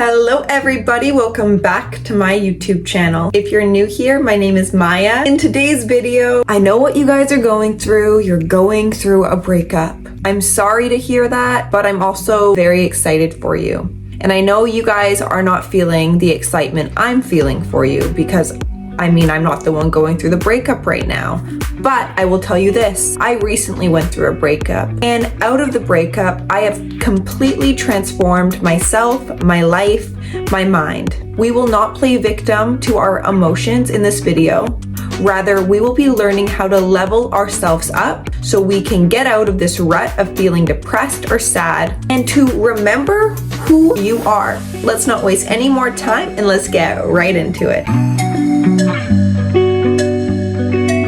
Hello everybody, welcome back to my YouTube channel. If you're new here, my name is Maya. In today's video, I know what you guys are going through. You're going through a breakup. I'm sorry to hear that, but I'm also very excited for you. And I know you guys are not feeling the excitement I'm feeling for you because I'm not the one going through the breakup right now. But I will tell you this, I recently went through a breakup, and out of the breakup, I have completely transformed myself, my life, my mind. We will not play victim to our emotions in this video. Rather, we will be learning how to level ourselves up so we can get out of this rut of feeling depressed or sad and to remember who you are. Let's not waste any more time and let's get right into it.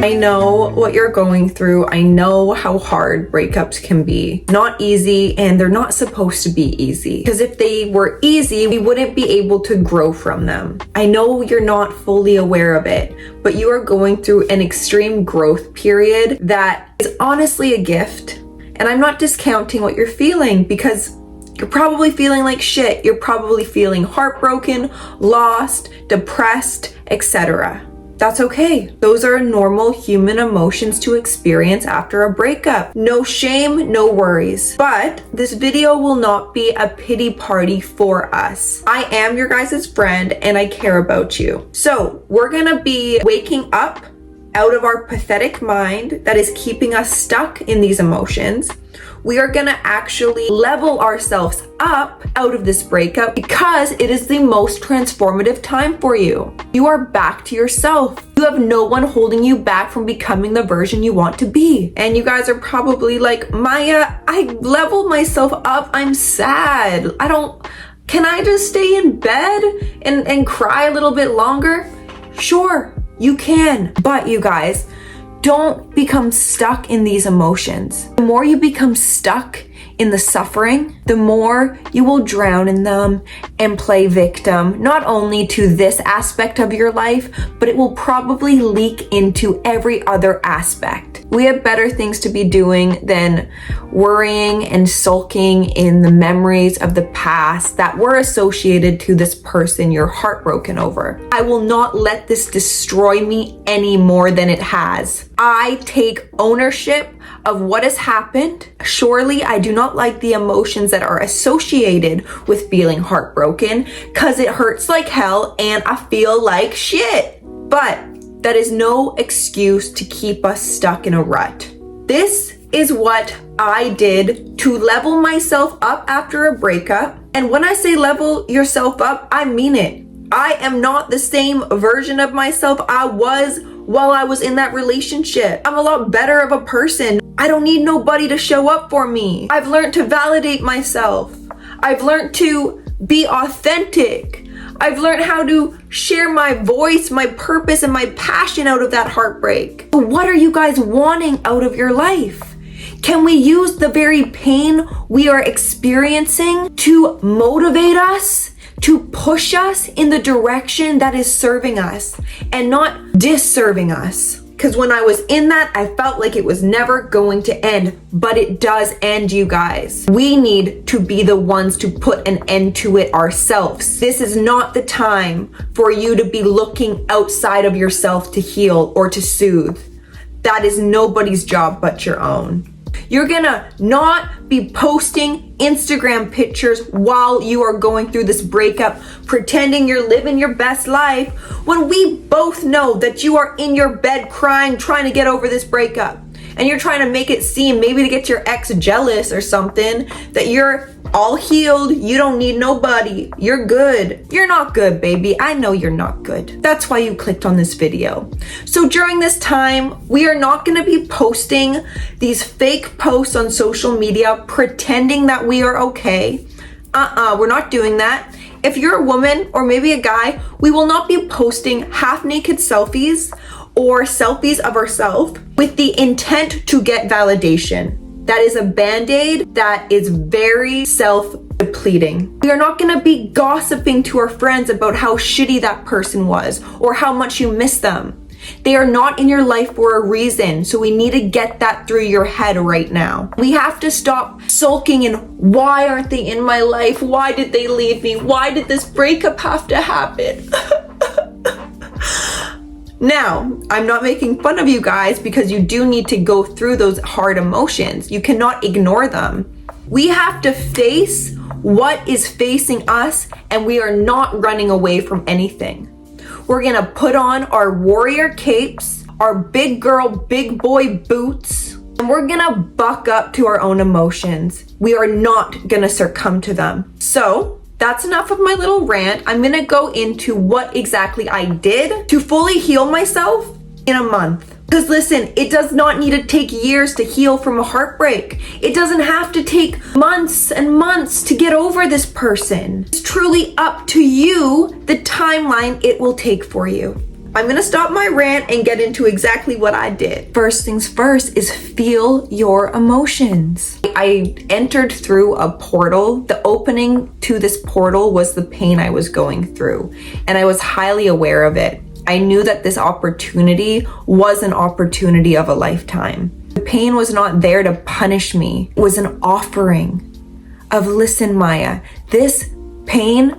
I know what you're going through. I know how hard breakups can be. Not easy, and they're not supposed to be easy. Because if they were easy, we wouldn't be able to grow from them. I know you're not fully aware of it, but you are going through an extreme growth period that is honestly a gift. And I'm not discounting what you're feeling because you're probably feeling like shit. You're probably feeling heartbroken, lost, depressed, etc. That's okay. Those are normal human emotions to experience after a breakup. No shame, no worries. But this video will not be a pity party for us. I am your guys' friend and I care about you. So we're gonna be waking up out of our pathetic mind that is keeping us stuck in these emotions. We are gonna actually level ourselves up out of this breakup because it is the most transformative time for you. You are back to yourself. You have no one holding you back from becoming the version you want to be. And you guys are probably like, Maya, I leveled myself up. I'm sad. Can I just stay in bed and cry a little bit longer? Sure, you can. But you guys, don't become stuck in these emotions. The more you become stuck in the suffering, the more you will drown in them and play victim, not only to this aspect of your life, but it will probably leak into every other aspect. We have better things to be doing than worrying and sulking in the memories of the past that were associated to this person you're heartbroken over. I will not let this destroy me any more than it has. I take ownership of what has happened. Surely I do not like the emotions that are associated with feeling heartbroken because it hurts like hell and I feel like shit. But that is no excuse to keep us stuck in a rut. This is what I did to level myself up after a breakup. And when I say level yourself up, I mean it. I am not the same version of myself I was while I was in that relationship. I'm a lot better of a person. I don't need nobody to show up for me. I've learned to validate myself. I've learned to be authentic. I've learned how to share my voice, my purpose, and my passion out of that heartbreak. But what are you guys wanting out of your life? Can we use the very pain we are experiencing to motivate us, to push us in the direction that is serving us and not disserving us? Because when I was in that, I felt like it was never going to end, but it does end, you guys. We need to be the ones to put an end to it ourselves. This is not the time for you to be looking outside of yourself to heal or to soothe. That is nobody's job but your own. You're gonna not be posting Instagram pictures while you are going through this breakup, pretending you're living your best life, when we both know that you are in your bed crying, trying to get over this breakup. And you're trying to make it seem, maybe to get your ex jealous or something, that you're all healed, you don't need nobody, you're good. You're not good, baby. I know you're not good. That's why you clicked on this video. So during this time, we are not gonna be posting these fake posts on social media pretending that we are okay. We're not doing that. If you're a woman or maybe a guy, we will not be posting half-naked selfies or selfies of ourselves with the intent to get validation. That is a band-aid that is very self-depleting. We are not gonna be gossiping to our friends about how shitty that person was or how much you miss them. They are not in your life for a reason. So we need to get that through your head right now. We have to stop sulking and why aren't they in my life? Why did they leave me? Why did this breakup have to happen? Now, I'm not making fun of you guys because you do need to go through those hard emotions. You cannot ignore them. We have to face what is facing us, and we are not running away from anything. We're gonna put on our warrior capes, our big girl, big boy boots, and we're gonna buck up to our own emotions. We are not gonna succumb to them. So, that's enough of my little rant. I'm gonna go into what exactly I did to fully heal myself in a month. Because listen, it does not need to take years to heal from a heartbreak. It doesn't have to take months and months to get over this person. It's truly up to you the timeline it will take for you. I'm gonna stop my rant and get into exactly what I did. First things first is feel your emotions. I entered through a portal. The opening to this portal was the pain I was going through, and I was highly aware of it. I knew that this opportunity was an opportunity of a lifetime. The pain was not there to punish me. It was an offering of, listen, Maya, this pain,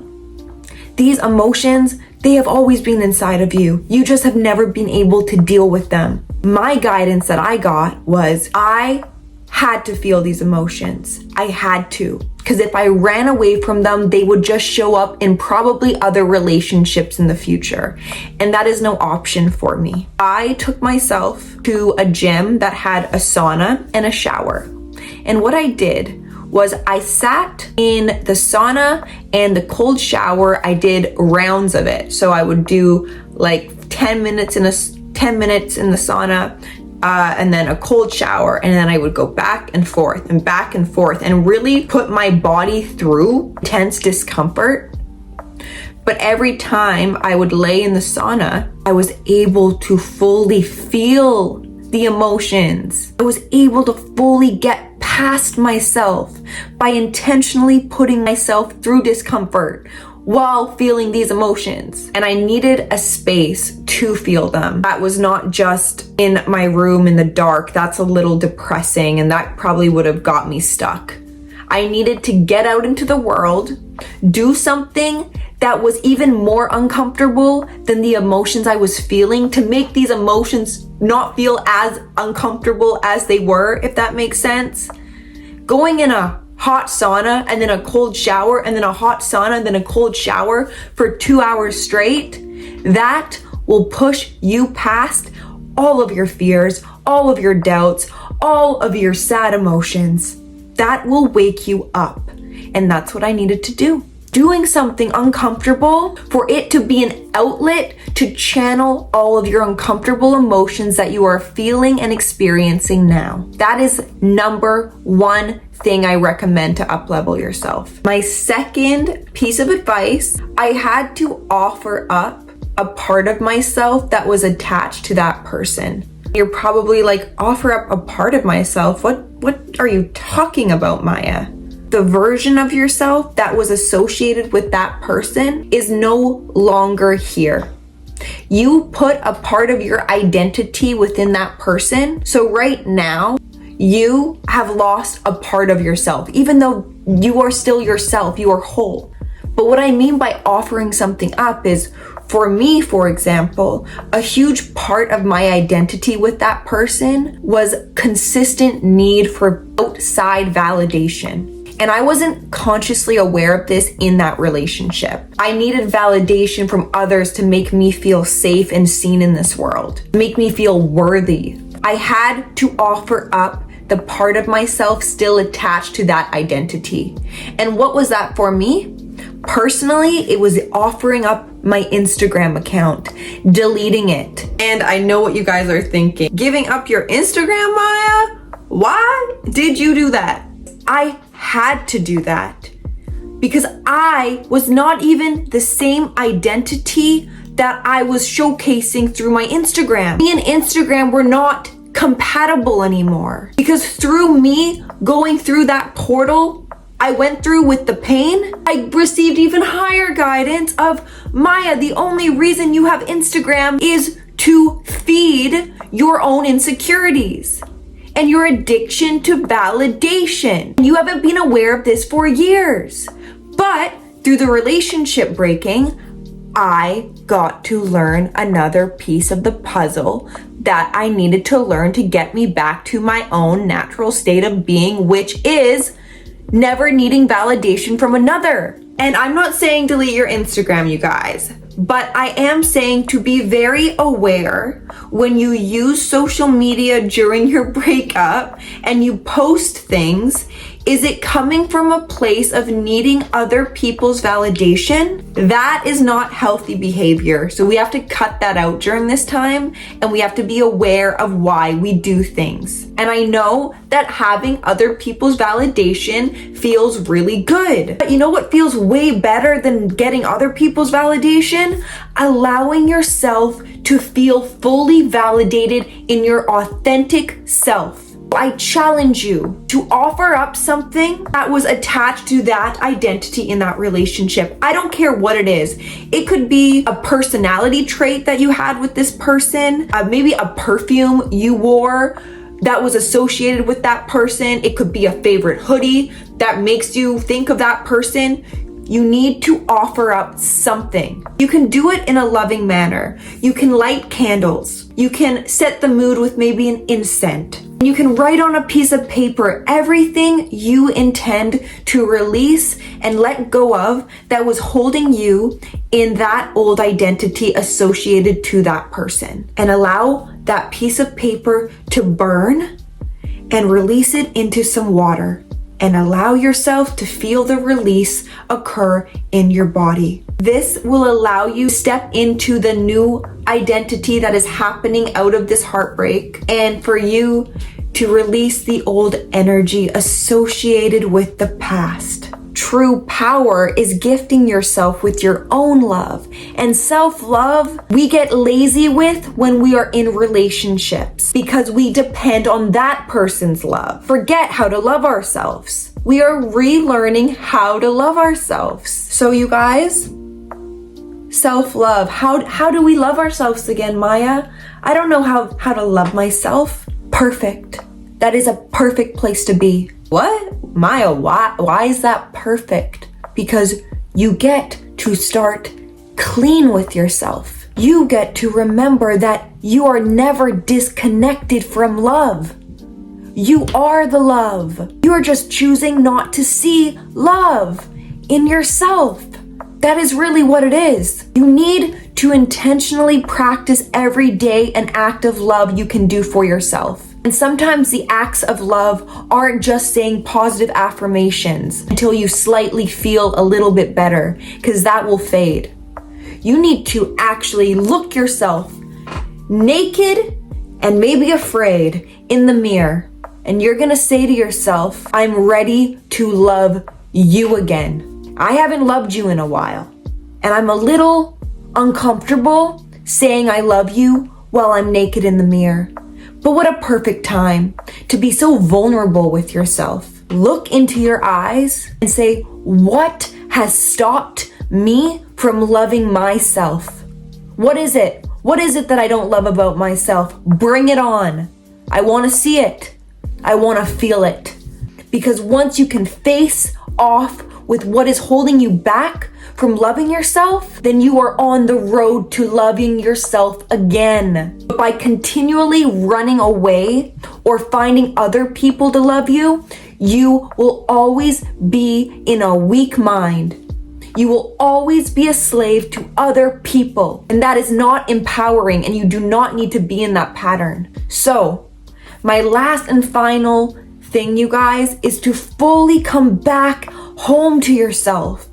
these emotions, they have always been inside of you. You just have never been able to deal with them. My guidance that I got was I had to feel these emotions. I had to. Because if I ran away from them, they would just show up in probably other relationships in the future. And that is no option for me. I took myself to a gym that had a sauna and a shower. And what I did was I sat in the sauna and the cold shower. I did rounds of it. So I would do like 10 minutes in the sauna, and then a cold shower, and then I would go back and forth and really put my body through intense discomfort. But every time I would lay in the sauna, I was able to fully feel the emotions. I was able to fully get past myself by intentionally putting myself through discomfort while feeling these emotions. And I needed a space to feel them. That was not just in my room in the dark. That's a little depressing, and that probably would have got me stuck. I needed to get out into the world, do something that was even more uncomfortable than the emotions I was feeling, to make these emotions not feel as uncomfortable as they were, if that makes sense. Going in a hot sauna and then a cold shower and then a hot sauna and then a cold shower for 2 hours straight, that will push you past all of your fears, all of your doubts, all of your sad emotions. That will wake you up. And that's what I needed to do. Doing something uncomfortable for it to be an outlet to channel all of your uncomfortable emotions that you are feeling and experiencing now. That is number one thing I recommend to up-level yourself. My second piece of advice, I had to offer up a part of myself that was attached to that person. You're probably like, offer up a part of myself? What are you talking about, Maya? The version of yourself that was associated with that person is no longer here. You put a part of your identity within that person. So right now, you have lost a part of yourself, even though you are still yourself, you are whole. But what I mean by offering something up is, for me, for example, a huge part of my identity with that person was consistent need for outside validation. And I wasn't consciously aware of this in that relationship. I needed validation from others to make me feel safe and seen in this world, make me feel worthy. I had to offer up the part of myself still attached to that identity. And what was that for me? Personally, it was offering up my Instagram account, deleting it. And I know what you guys are thinking. Giving up your Instagram, Maya? Why did you do that? I had to do that because I was not even the same identity that I was showcasing through my Instagram. Me and Instagram were not compatible anymore because through me going through that portal I went through with the pain, I received even higher guidance of, Maya, the only reason you have Instagram is to feed your own insecurities and your addiction to validation. You haven't been aware of this for years. But through the relationship breaking, I got to learn another piece of the puzzle that I needed to learn to get me back to my own natural state of being, which is never needing validation from another. And I'm not saying delete your Instagram, you guys, but I am saying to be very aware when you use social media during your breakup and you post things. Is it coming from a place of needing other people's validation? That is not healthy behavior. So we have to cut that out during this time, and we have to be aware of why we do things. And I know that having other people's validation feels really good. But you know what feels way better than getting other people's validation? Allowing yourself to feel fully validated in your authentic self. I challenge you to offer up something that was attached to that identity in that relationship. I don't care what it is. It could be a personality trait that you had with this person, maybe a perfume you wore that was associated with that person. It could be a favorite hoodie that makes you think of that person. You need to offer up something. You can do it in a loving manner. You can light candles. You can set the mood with maybe an incense. You can write on a piece of paper everything you intend to release and let go of that was holding you in that old identity associated to that person. And allow that piece of paper to burn and release it into some water. And allow yourself to feel the release occur in your body. This will allow you to step into the new identity that is happening out of this heartbreak, and for you to release the old energy associated with the past. True power is gifting yourself with your own love. And self-love, we get lazy with when we are in relationships because we depend on that person's love. Forget how to love ourselves. We are relearning how to love ourselves. So you guys, self-love. How do we love ourselves again, Maya? I don't know how to love myself. Perfect. That is a perfect place to be. What? Maya, why is that perfect? Because you get to start clean with yourself. You get to remember that you are never disconnected from love. You are the love. You're just choosing not to see love in yourself. That is really what it is. You need to intentionally practice every day an act of love you can do for yourself. And sometimes the acts of love aren't just saying positive affirmations until you slightly feel a little bit better, because that will fade. You need to actually look yourself naked and maybe afraid in the mirror. And you're gonna say to yourself, I'm ready to love you again. I haven't loved you in a while. And I'm a little uncomfortable saying I love you while I'm naked in the mirror. But what a perfect time to be so vulnerable with yourself. Look into your eyes and say, what has stopped me from loving myself? What is it? What is it that I don't love about myself? Bring it on. I want to see it. I want to feel it. Because once you can face off with what is holding you back from loving yourself, then you are on the road to loving yourself again. But by continually running away or finding other people to love you, you will always be in a weak mind. You will always be a slave to other people. And that is not empowering, and you do not need to be in that pattern. So, my last and final thing, you guys, is to fully come back home to yourself.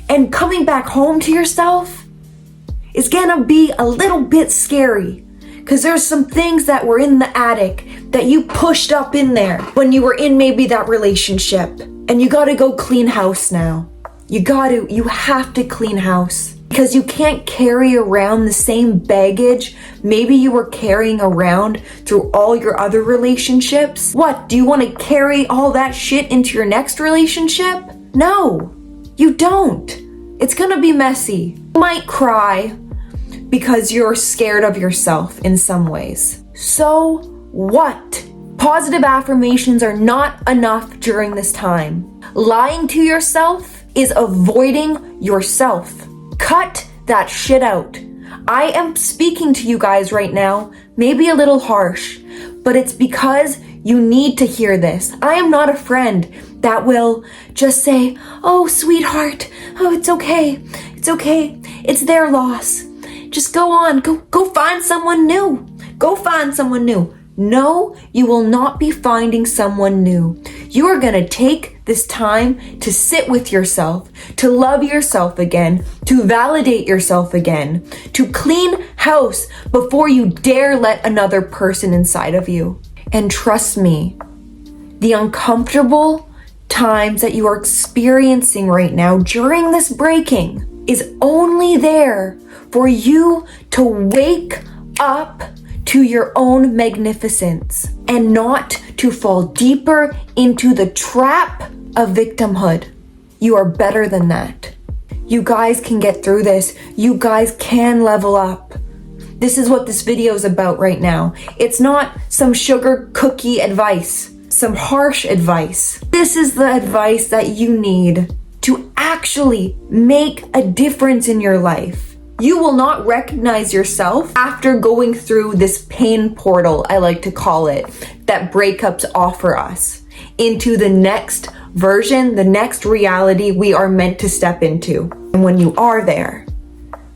And coming back home to yourself is gonna be a little bit scary, because there's some things that were in the attic that you pushed up in there when you were in maybe that relationship, and you gotta go clean house now. You have to clean house, because you can't carry around the same baggage maybe you were carrying around through all your other relationships. What, do you want to carry all that shit into your next relationship? No, you don't. It's gonna be messy. You might cry because you're scared of yourself in some ways. So what? Positive affirmations are not enough during this time. Lying to yourself is avoiding yourself. Cut that shit out. I am speaking to you guys right now, maybe a little harsh, but it's because you need to hear this. I am not a friend that will just say, oh, sweetheart, oh, it's okay. It's okay. It's their loss. Just go on. Go find someone new. Go find someone new. No, you will not be finding someone new. You are going to take this time to sit with yourself, to love yourself again, to validate yourself again, to clean house before you dare let another person inside of you. And trust me, the uncomfortable times that you are experiencing right now during this breaking is only there for you to wake up to your own magnificence and not to fall deeper into the trap of victimhood. You are better than that. You guys can get through this. You guys can level up. This is what this video is about right now. It's not some sugar cookie advice, some harsh advice. This is the advice that you need to actually make a difference in your life. You will not recognize yourself after going through this pain portal, I like to call it, that breakups offer us, into the next version, the next reality we are meant to step into. And when you are there,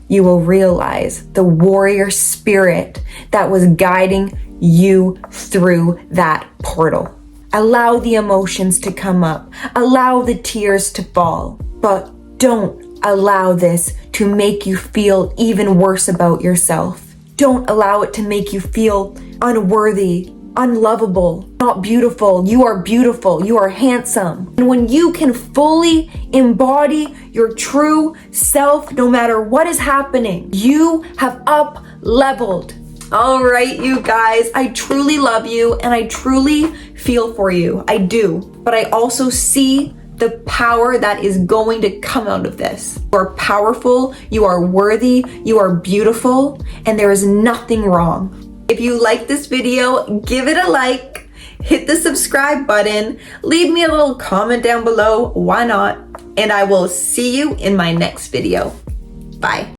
you will realize the warrior spirit that was guiding you through that portal. Allow the emotions to come up. Allow the tears to fall. But don't allow this to make you feel even worse about yourself. Don't allow it to make you feel unworthy, unlovable, not beautiful. You are beautiful. You are handsome. And when you can fully embody your true self, no matter what is happening, you have up leveled. All right, you guys, I truly love you and I truly feel for you. I do. But I also see the power that is going to come out of this. You are powerful, you are worthy, you are beautiful, and there is nothing wrong. If you like this video, give it a like, hit the subscribe button, leave me a little comment down below, why not? And I will see you in my next video. Bye.